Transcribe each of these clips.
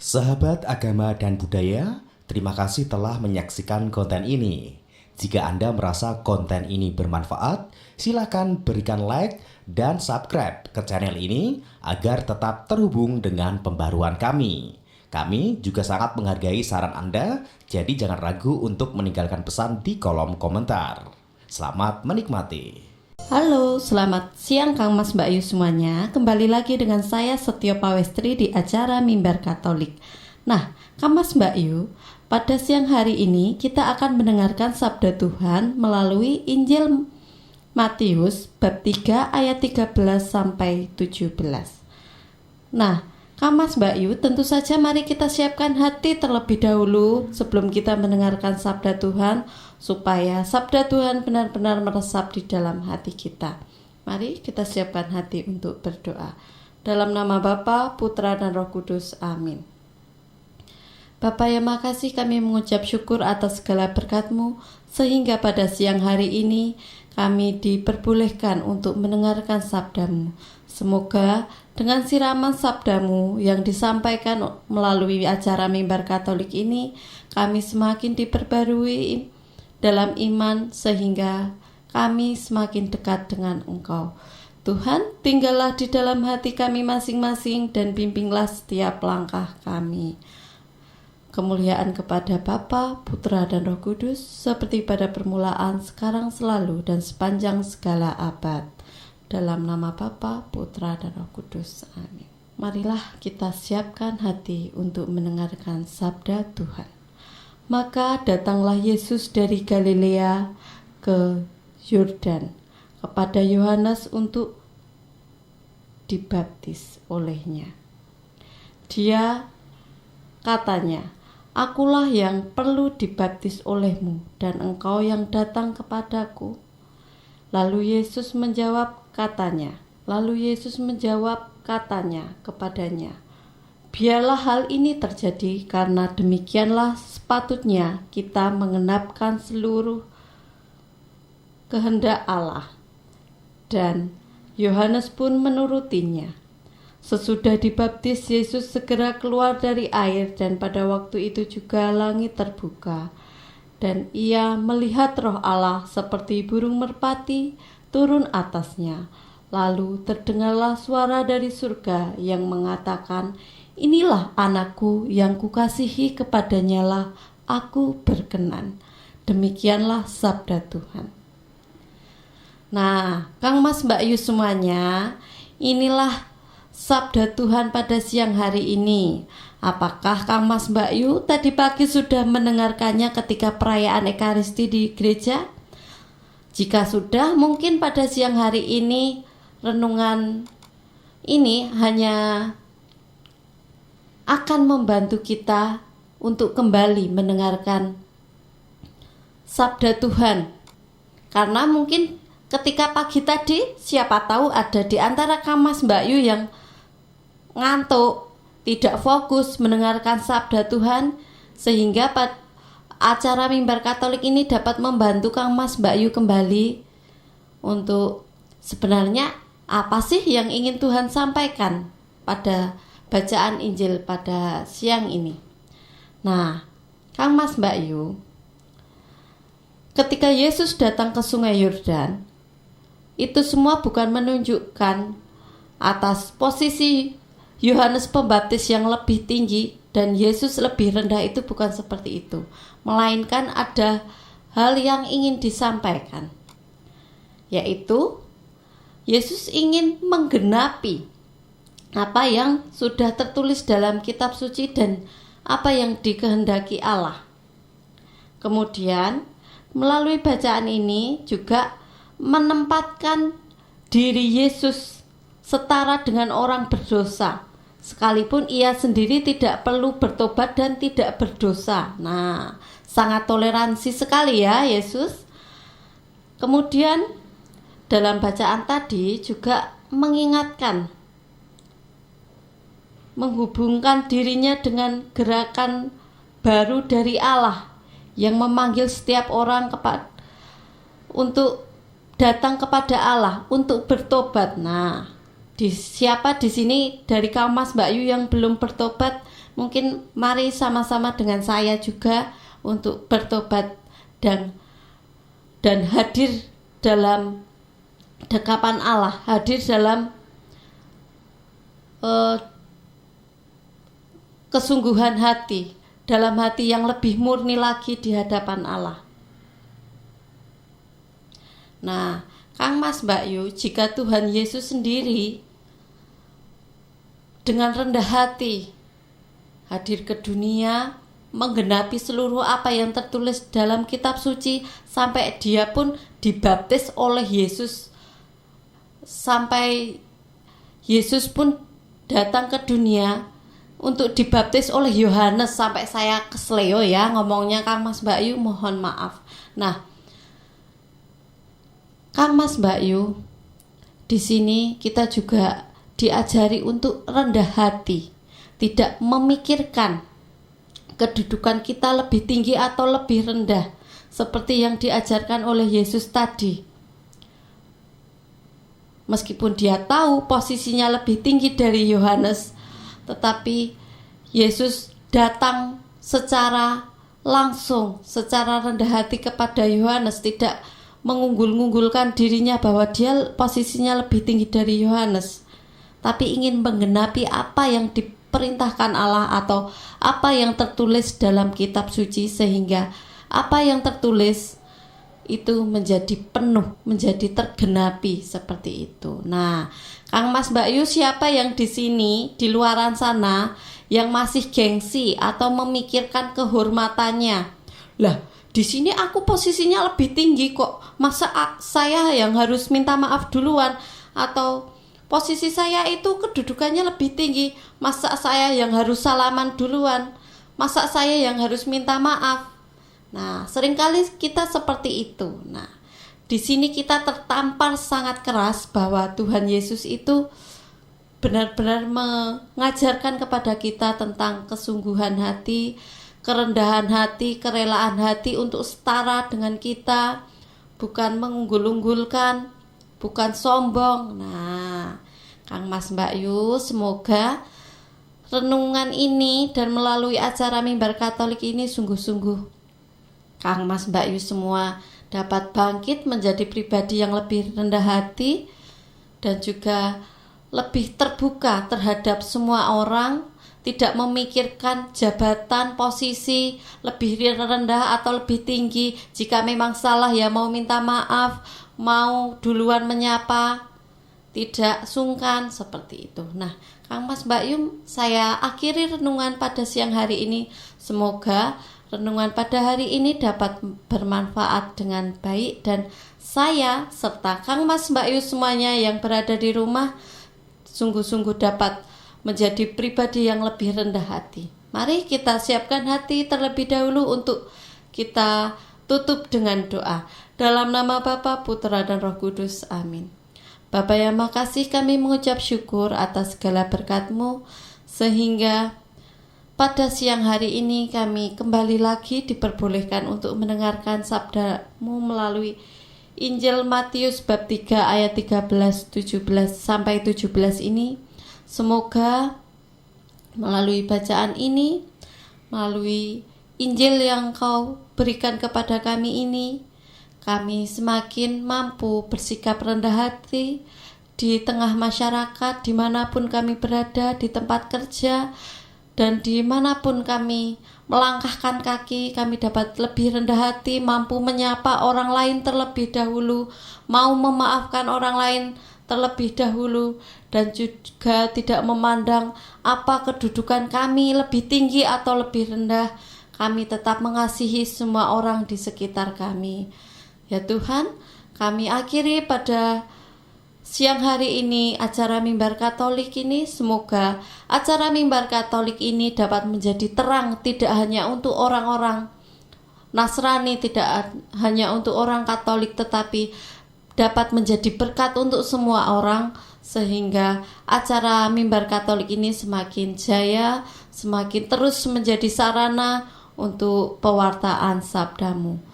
Sahabat agama dan budaya, terima kasih telah menyaksikan konten ini. Jika Anda merasa konten ini bermanfaat, silakan berikan like dan subscribe ke channel ini agar tetap terhubung dengan pembaruan kami. Kami juga sangat menghargai saran Anda, jadi jangan ragu untuk meninggalkan pesan di kolom komentar. Selamat menikmati. Halo, selamat siang Kang Mas Mbak Yu semuanya. Kembali lagi dengan saya Setio Pawestri di acara Mimbar Katolik. Nah, Kang Mas Mbak Yu, pada siang hari ini kita akan mendengarkan sabda Tuhan melalui Injil Matius bab 3 ayat 13 sampai 17. Nah, Kang Mas Mbak Yu, tentu saja mari kita siapkan hati terlebih dahulu sebelum kita mendengarkan sabda Tuhan, supaya sabda Tuhan benar-benar meresap di dalam hati kita. Mari kita siapkan hati untuk berdoa. Dalam nama Bapa, Putra, dan Roh Kudus. Amin. Bapa yang makasih, kami mengucap syukur atas segala berkat-Mu, sehingga pada siang hari ini kami diperbolehkan untuk mendengarkan sabda-Mu. Semoga dengan siraman sabda-Mu yang disampaikan melalui acara Mimbar Katolik ini, kami semakin diperbarui dalam iman sehingga kami semakin dekat dengan Engkau. Tuhan, tinggallah di dalam hati kami masing-masing dan bimbinglah setiap langkah kami. Kemuliaan kepada Bapa, Putra, dan Roh Kudus, seperti pada permulaan, sekarang, selalu, dan sepanjang segala abad. Dalam nama Bapa, Putra, dan Roh Kudus. Amin. Marilah kita siapkan hati untuk mendengarkan sabda Tuhan. Maka datanglah Yesus dari Galilea ke Yordan kepada Yohanes untuk dibaptis olehnya. Dia katanya, "Akulah yang perlu dibaptis olehmu, dan engkau yang datang kepadaku." Lalu Yesus menjawab katanya kepadanya, "Biarlah hal ini terjadi, karena demikianlah sepatutnya kita mengenapkan seluruh kehendak Allah." Dan Yohanes pun menurutinya. Sesudah dibaptis, Yesus segera keluar dari air, dan pada waktu itu juga langit terbuka, dan ia melihat Roh Allah seperti burung merpati turun atasnya. Lalu terdengarlah suara dari surga yang mengatakan, "Inilah anakku yang kukasihi, kepadanyalah aku berkenan." Demikianlah sabda Tuhan. Nah, Kang Mas Mbak Yu semuanya, inilah sabda Tuhan pada siang hari ini. Apakah Kang Mas Mbak Yu tadi pagi sudah mendengarkannya ketika perayaan Ekaristi di gereja? Jika sudah, mungkin pada siang hari ini renungan ini hanya akan membantu kita untuk kembali mendengarkan sabda Tuhan. Karena mungkin ketika pagi tadi, siapa tahu ada di antara Kang Mas Mbak Yu yang ngantuk, tidak fokus mendengarkan sabda Tuhan, sehingga acara Mimbar Katolik ini dapat membantu Kang Mas Mbak Yu kembali untuk sebenarnya apa sih yang ingin Tuhan sampaikan pada bacaan Injil pada siang ini. Nah, Kang Mas Mbak Yu, ketika Yesus datang ke Sungai Yordan, itu semua bukan menunjukkan atas posisi Yohanes Pembaptis yang lebih tinggi dan Yesus lebih rendah, itu bukan seperti itu. Melainkan ada hal yang ingin disampaikan, yaitu Yesus ingin menggenapi apa yang sudah tertulis dalam kitab suci dan apa yang dikehendaki Allah. Kemudian melalui bacaan ini juga menempatkan diri Yesus setara dengan orang berdosa, sekalipun ia sendiri tidak perlu bertobat dan tidak berdosa. Nah, sangat toleransi sekali ya Yesus. Kemudian dalam bacaan tadi juga menghubungkan dirinya dengan gerakan baru dari Allah yang memanggil setiap orang untuk datang kepada Allah, untuk bertobat. Nah, Siapa di sini dari kaum Mas Mbak Yu yang belum bertobat? Mungkin mari sama-sama dengan saya juga untuk bertobat dan hadir dalam dekapan Allah, hadir dalam kesungguhan hati, dalam hati yang lebih murni lagi di hadapan Allah. Nah, Kang Mas Mbak Yu, jika Tuhan Yesus sendiri dengan rendah hati hadir ke dunia, menggenapi seluruh apa yang tertulis dalam kitab suci, sampai dia pun dibaptis oleh Yesus, sampai Yesus pun datang ke dunia untuk dibaptis oleh Yohanes. Sampai saya kesleo ya ngomongnya Kang Mas Mbak Yu, mohon maaf. Nah, Kang Mas Mbak Yu, di sini kita juga diajari untuk rendah hati, tidak memikirkan kedudukan kita lebih tinggi atau lebih rendah, seperti yang diajarkan oleh Yesus tadi. Meskipun dia tahu posisinya lebih tinggi dari Yohanes, tetapi Yesus datang secara langsung, secara rendah hati kepada Yohanes, tidak mengunggul-unggulkan dirinya bahwa dia posisinya lebih tinggi dari Yohanes, tapi ingin menggenapi apa yang diperintahkan Allah atau apa yang tertulis dalam kitab suci, sehingga apa yang tertulis itu menjadi penuh, menjadi tergenapi seperti itu. Nah, Kang Mas Mbak Yu, siapa yang di sini di luaran sana yang masih gengsi atau memikirkan kehormatannya? Lah, di sini aku posisinya lebih tinggi kok. Masa saya yang harus minta maaf duluan? Atau posisi saya itu kedudukannya lebih tinggi, masa saya yang harus salaman duluan? Masa saya yang harus minta maaf? Nah, seringkali kita seperti itu. Nah, di sini kita tertampar sangat keras bahwa Tuhan Yesus itu benar-benar mengajarkan kepada kita tentang kesungguhan hati, kerendahan hati, kerelaan hati untuk setara dengan kita, bukan mengunggul-unggulkan, bukan sombong. Nah, Kang Mas Mbak Yu, semoga renungan ini dan melalui acara Mimbar Katolik ini sungguh-sungguh Kang Mas Mbak Yu semua dapat bangkit menjadi pribadi yang lebih rendah hati dan juga lebih terbuka terhadap semua orang, tidak memikirkan jabatan, posisi lebih rendah atau lebih tinggi. Jika memang salah ya mau minta maaf, mau duluan menyapa, tidak sungkan seperti itu. Nah, Kang Mas Mbak Yu, saya akhiri renungan pada siang hari ini. Semoga renungan pada hari ini dapat bermanfaat dengan baik, dan saya serta Kang Mas Mbak Yu semuanya yang berada di rumah sungguh-sungguh dapat menjadi pribadi yang lebih rendah hati. Mari kita siapkan hati terlebih dahulu untuk kita tutup dengan doa. Dalam nama Bapa, Putra dan Roh Kudus. Amin. Bapa yang makasih, kami mengucap syukur atas segala berkat-Mu, sehingga pada siang hari ini kami kembali lagi diperbolehkan untuk mendengarkan sabda-Mu melalui Injil Matius bab 3 ayat 13, 17 sampai 17 ini. Semoga melalui bacaan ini, melalui Injil yang Kau berikan kepada kami ini, kami semakin mampu bersikap rendah hati di tengah masyarakat, dimanapun kami berada, di tempat kerja, dan dimanapun kami melangkahkan kaki, kami dapat lebih rendah hati, mampu menyapa orang lain terlebih dahulu, mau memaafkan orang lain terlebih dahulu, dan juga tidak memandang apa kedudukan kami lebih tinggi atau lebih rendah. Kami tetap mengasihi semua orang di sekitar kami. Ya Tuhan, kami akhiri pada siang hari ini acara Mimbar Katolik ini. Semoga acara Mimbar Katolik ini dapat menjadi terang, tidak hanya untuk orang-orang Nasrani, tidak hanya untuk orang Katolik, tetapi dapat menjadi berkat untuk semua orang, sehingga acara Mimbar Katolik ini semakin jaya, semakin terus menjadi sarana untuk pewartaan sabda-Mu.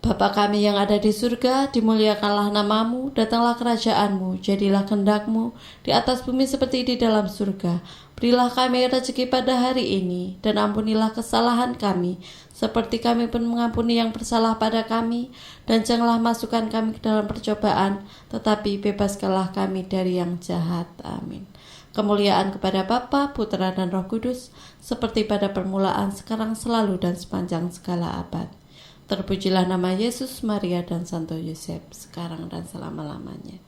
Bapa kami yang ada di surga, dimuliakanlah namamu, datanglah kerajaanmu, jadilah kehendakmu di atas bumi seperti di dalam surga. Berilah kami rezeki pada hari ini, dan ampunilah kesalahan kami, seperti kami pun mengampuni yang bersalah pada kami. Dan janganlah masukkan kami ke dalam percobaan, tetapi bebaskanlah kami dari yang jahat. Amin. Kemuliaan kepada Bapa, Putra, dan Roh Kudus, seperti pada permulaan, sekarang, selalu, dan sepanjang segala abad. Terpujilah nama Yesus, Maria, dan Santo Yosef, sekarang dan selama-lamanya.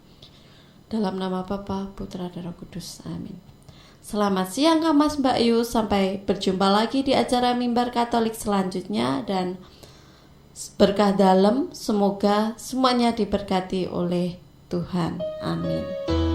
Dalam nama Bapa, Putra, dan Roh Kudus. Amin. Selamat siang Mas Mbak Yu, sampai berjumpa lagi di acara Mimbar Katolik selanjutnya, dan berkah dalam, semoga semuanya diberkati oleh Tuhan. Amin.